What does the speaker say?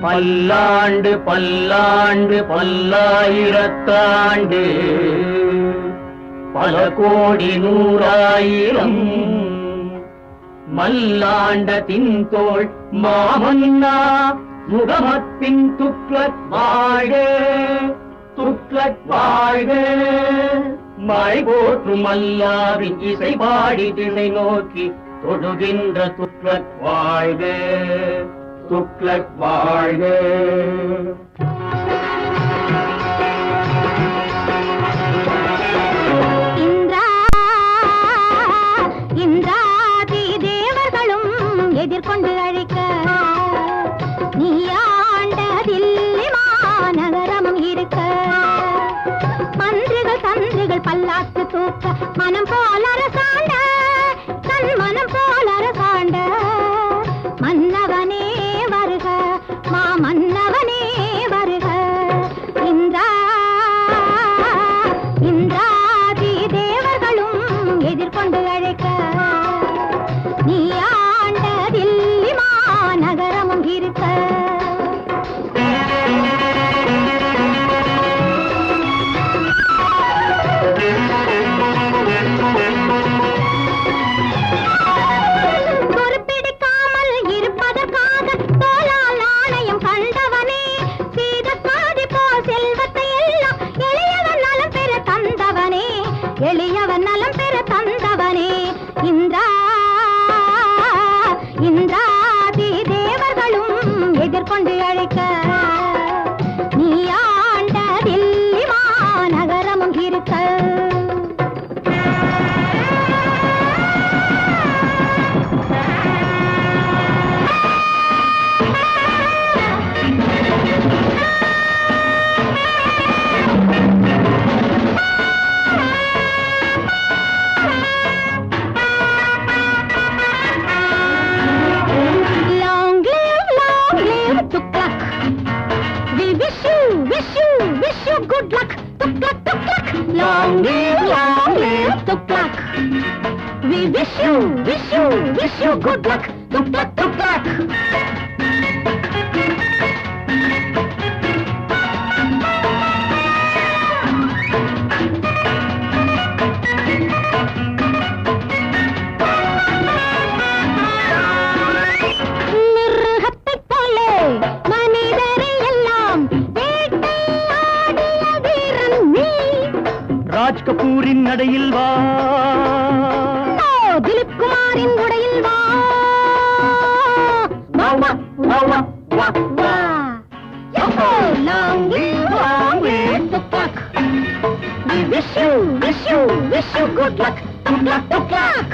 பல்லாண்டு பல்லாண்டு பல்லாயிரத்தாண்டு பல கோடி நூறாயிரம் மல்லாண்ட தின்தோள் மாமன்னா முகமத்தின் துக்ளக் வாழ்க துக்ளக் வாழ்க. மழை போற்றும் அல்லாவின் இசை பாடி திசை நோக்கி தொழுகின்ற துக்ளக் வாழ்க துக்ளக் வாழ்க. இந்திராதி தேவர்களும் எதிர்கொண்டு அழைக்க நீ ஆண்ட தில்லி மாநகரமும் இருக்க மன்றிகள் தந்திரிகள் பல்லாக்கு தூக்க மனம் போல அரசாண்ட தன் மனம் போல அரசாண்ட மன்னவனே வருக மா மன்னவனே வருக. இந்திராதி தேவர்களும் எதிர்கொண்டு அழைக்க நீ ஆண்ட தில்லி மாநகரமும் இருக்க எளியவன் நலம் பெற தந்தவனே. இந்திராதி தேவர்களும் எதிர்கொண்டு அழைக்க நீ ஆண்ட தில்லி மாநகரமும் இருக்க good luck, tuklak, tuklak. Long live, tuklak. We wish you good luck, tuklak, tuklak. Raj கபூரின் நடையில் வா திலீப் குமாரின் உடையில் வா long live tuklak. We wish you good luck, tuklak, tuklak.